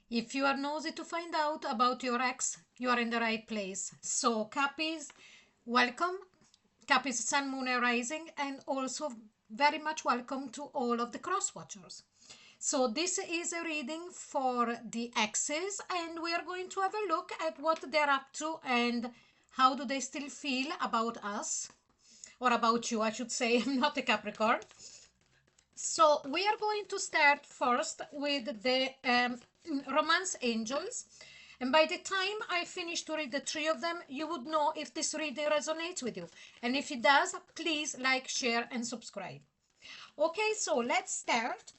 If you are nosy to find out about your ex, you are in the right place. So, Cappies, welcome. Cappies Sun, Moon, and Rising, and also very much welcome to all of the cross watchers. So, this is a reading for the exes, and we are going to have a look at what they're up to and how do they still feel about us, or about you, I should say. I'm not a Capricorn. So we are going to start first with the romance angels. And by the time I finish to read the three of them, you would know if this reading resonates with you. And if it does, please like, share, and subscribe. Okay, so let's start.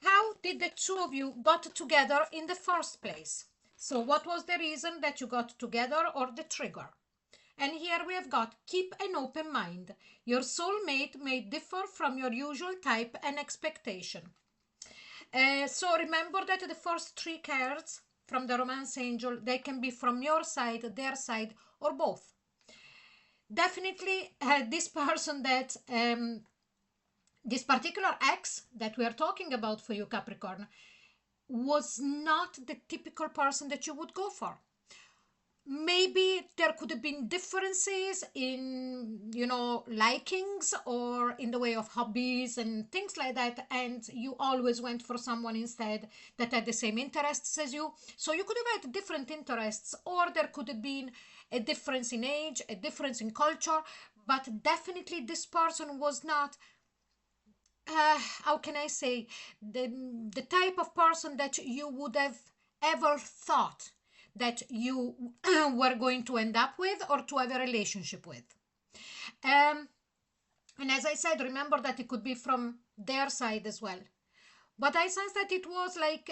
How did the two of you got together in the first place? So what was the reason that you got together or the trigger? And here we have got keep an open mind. Your soulmate may differ from your usual type and expectation. So remember that the first three cards from the romance angel, they can be from your side, their side, or both. Definitely this person that, this particular ex that we are talking about for you, Capricorn, was not the typical person that you would go for. Maybe there could have been differences in, likings or in the way of hobbies and things like that, and you always went for someone instead that had the same interests as you. So you could have had different interests, or there could have been a difference in age, a difference in culture, but definitely this person was not, how can I say, the type of person that you would have ever thought that you were going to end up with or to have a relationship with. Um, and as I said, remember that it could be from their side as well. But I sense that it was like,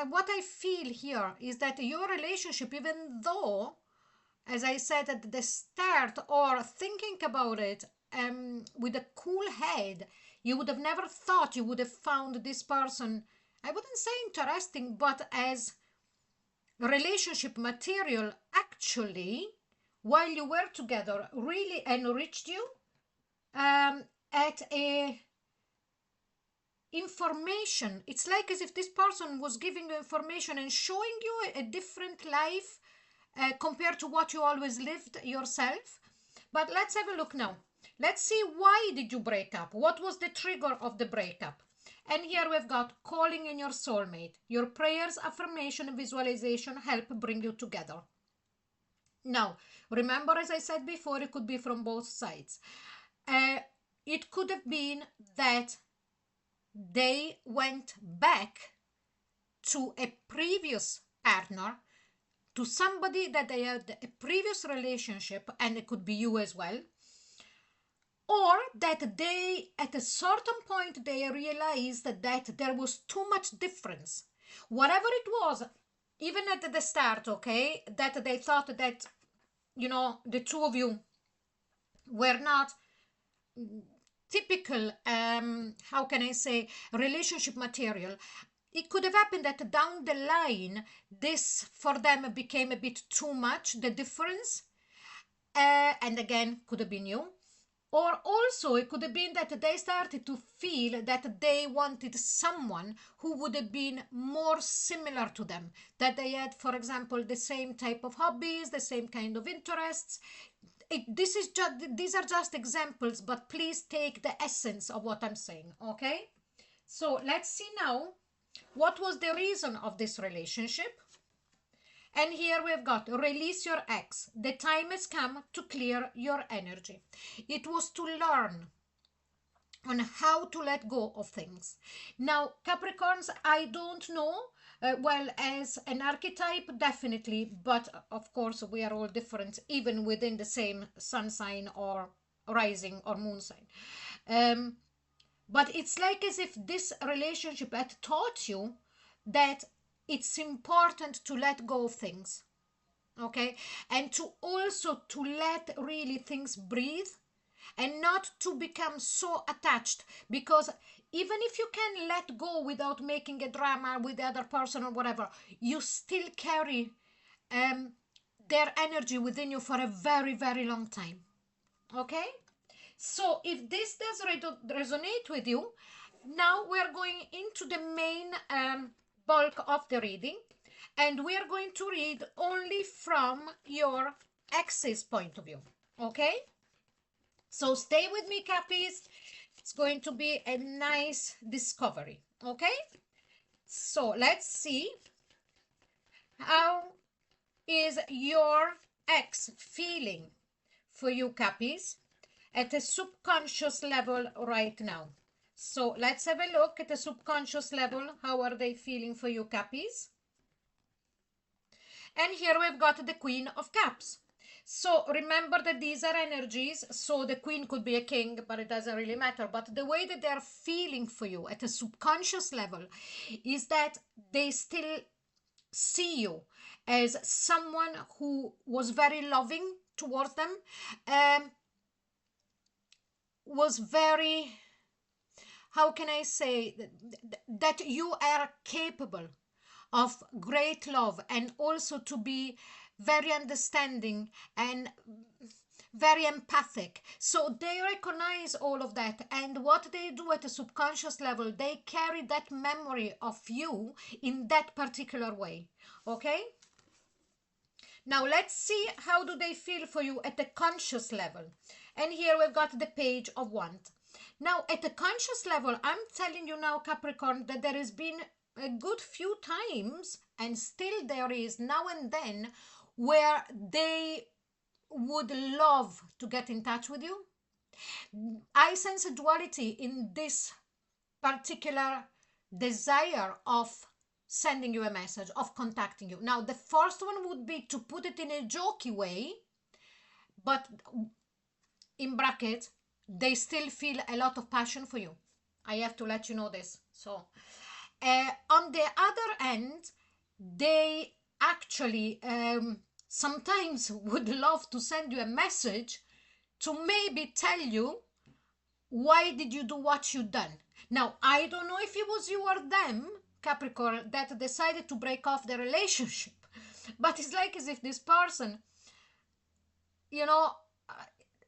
what I feel here is that your relationship, even though, as I said at the start, or thinking about it with a cool head, you would have never thought you would have found this person, I wouldn't say interesting, but as relationship material, actually, while you were together, really enriched you at a information. It's like as if this person was giving you information and showing you a different life compared to what you always lived yourself. But let's have a look now. Let's see, why did you break up? What was the trigger of the breakup? And here we've got calling in your soulmate. Your prayers, affirmation, and visualization help bring you together. Now, remember, as I said before, it could be from both sides. Uh, it could have been that they went back to a previous partner, to somebody that they had a previous relationship, and it could be you as well, or that they, at a certain point, they realized that there was too much difference. Whatever it was, even at the start, okay, that they thought that, the two of you were not typical, how can I say, relationship material. It could have happened that down the line, this for them became a bit too much, the difference. And again, could have been you. Or also, it could have been that they started to feel that they wanted someone who would have been more similar to them. That they had, for example, the same type of hobbies, the same kind of interests. These are just examples, but please take the essence of what I'm saying, okay? So let's see now what was the reason of this relationship. And here we've got release your ex. The time has come to clear your energy. It was to learn on how to let go of things. Now, Capricorns, I don't know. Well, as an archetype, definitely, but of course, we are all different, even within the same sun sign or rising or moon sign. But it's like as if this relationship had taught you that it's important to let go of things, okay, and to also to let really things breathe and not to become so attached, because even if you can let go without making a drama with the other person or whatever, you still carry their energy within you for a very, very long time, okay? So if this does resonate with you, now we're going into the main bulk of the reading, and we are going to read only from your ex's point of view. Okay, so stay with me, Cappies. It's going to be a nice discovery. Okay, so let's see how is your ex feeling for you, Cappies, at a subconscious level right now. So let's have a look at the subconscious level. How are they feeling for you, Cappies? And here we've got the Queen of Cups. So remember that these are energies. So the queen could be a king, but it doesn't really matter. But the way that they're feeling for you at a subconscious level is that they still see you as someone who was very loving towards them, was very, how can I say, that you are capable of great love, and also to be very understanding and very empathic. So they recognize all of that, and what they do at a subconscious level, they carry that memory of you in that particular way. Okay, now let's see how do they feel for you at the conscious level. And here we've got the Page of Wands. Now at the conscious level, I'm telling you now, Capricorn, that there has been a good few times, and still there is now and then, where they would love to get in touch with you. I sense a duality in this particular desire of sending you a message, of contacting you. Now, the first one would be to put it in a jokey way, but in brackets, they still feel a lot of passion for you. I have to let you know this. So, on the other end, they actually sometimes would love to send you a message to maybe tell you why did you do what you done. Now, I don't know if it was you or them, Capricorn, that decided to break off the relationship, but it's like as if this person, you know,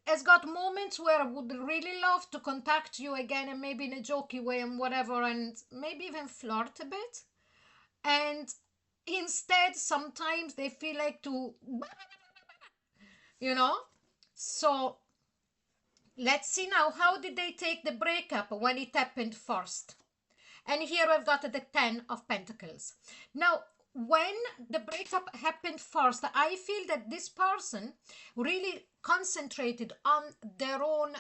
has got moments where I would really love to contact you again, and maybe in a jokey way and whatever, and maybe even flirt a bit. And instead, sometimes they feel like to, you know. So let's see now, how did they take the breakup when it happened first? And here I've got the Ten of Pentacles. Now, when the breakup happened first, I feel that this person really concentrated on their own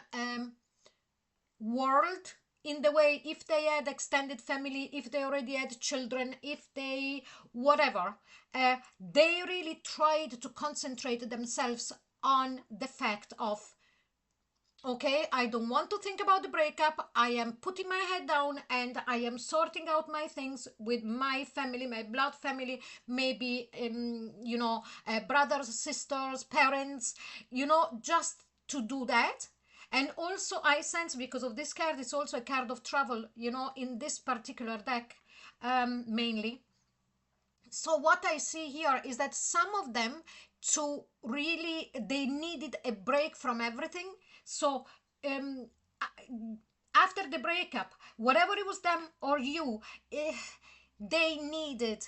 world, in the way, if they had extended family, if they already had children, if they whatever, they really tried to concentrate themselves on the fact of, okay, I don't want to think about the breakup. I am putting my head down and I am sorting out my things with my family, my blood family, maybe, brothers, sisters, parents, just to do that. And also, I sense, because of this card, it's also a card of travel, in this particular deck, mainly. So what I see here is that some of them, to really, they needed a break from everything. So after the breakup, whatever it was them or you, they needed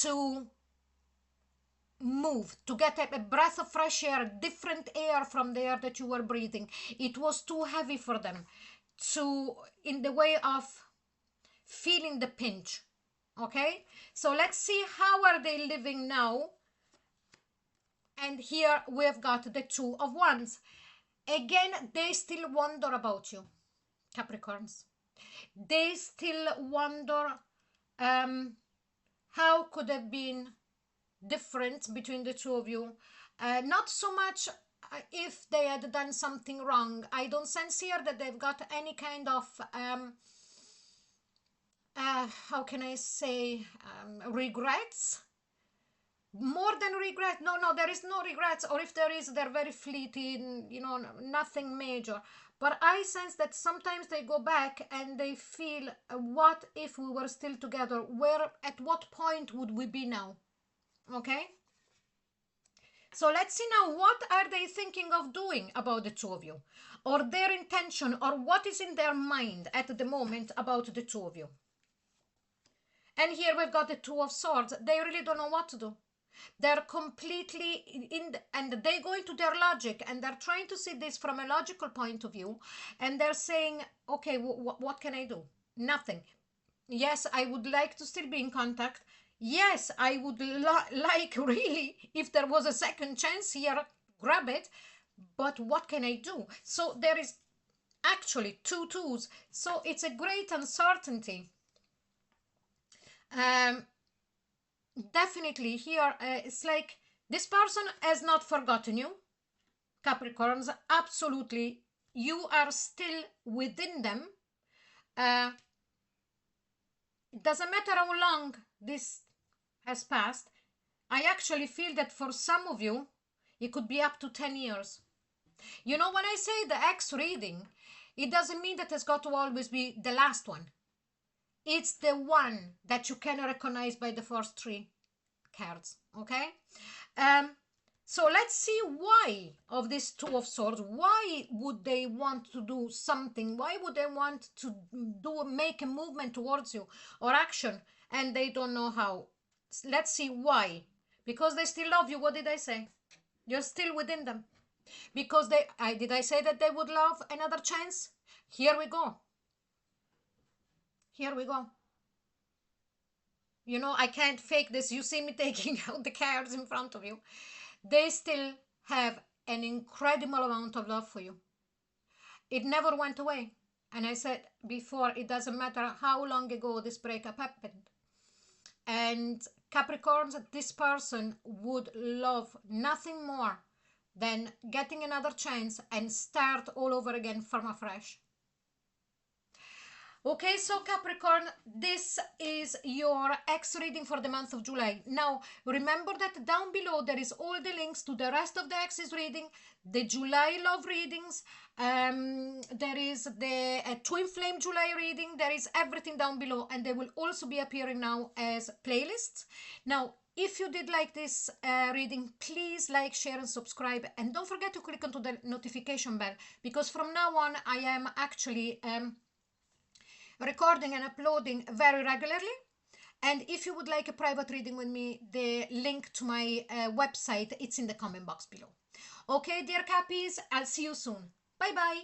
to move, to get a breath of fresh air, different air from the air that you were breathing. It was too heavy for them, to, in the way of feeling the pinch. Okay, so let's see how are they living now. And here we've got the Two of Wands. Again, they still wonder about you, Capricorns. They still wonder, how could have been different between the two of you. Not so much if they had done something wrong. I don't sense here that they've got any kind of how can I say, regrets. More than regret, no, there is no regrets, or if there is, they're very fleeting, nothing major. But I sense that sometimes they go back and they feel, what if we were still together? Where, at what point would we be now? Okay, So let's see now, what are they thinking of doing about the two of you, or their intention, or what is in their mind at the moment about the two of you. And here we've got the Two of Swords. They really don't know what to do. They're completely and they go into their logic, and they're trying to see this from a logical point of view, and they're saying, okay, what can I do? Nothing. Yes, I would like to still be in contact. Yes, I would like, really, if there was a second chance here, grab it. But what can I do? So there is actually two twos. So it's a great uncertainty. Definitely here, it's like this person has not forgotten you, Capricorns. Absolutely, you are still within them. It doesn't matter how long this has passed. I actually feel that for some of you, it could be up to 10 years. You know, when I say the X reading, it doesn't mean that it's got to always be the last one. It's the one that you can recognize by the first three cards, okay? So let's see why of this Two of Swords. Why would they want to do something? Why would they want to make a movement towards you or action, and they don't know how? Let's see why. Because they still love you. What did I say? You're still within them. Because did I say that they would love another chance? Here we go. Here we go. You know, I can't fake this. You see me taking out the cards in front of you. They still have an incredible amount of love for you. It never went away. And I said before, it doesn't matter how long ago this breakup happened. And Capricorns, this person would love nothing more than getting another chance and start all over again from afresh. Okay, so Capricorn, this is your X reading for the month of July. Now, remember that down below there is all the links to the rest of the X's reading, the July love readings, there is the Twin Flame July reading, there is everything down below, and they will also be appearing now as playlists. Now, if you did like this reading, please like, share, and subscribe. And don't forget to click onto the notification bell, because from now on, I am actually recording and uploading very regularly. And if you would like a private reading with me, the link to my website, it's in the comment box below. Okay, dear Cappies, I'll see you soon. Bye bye.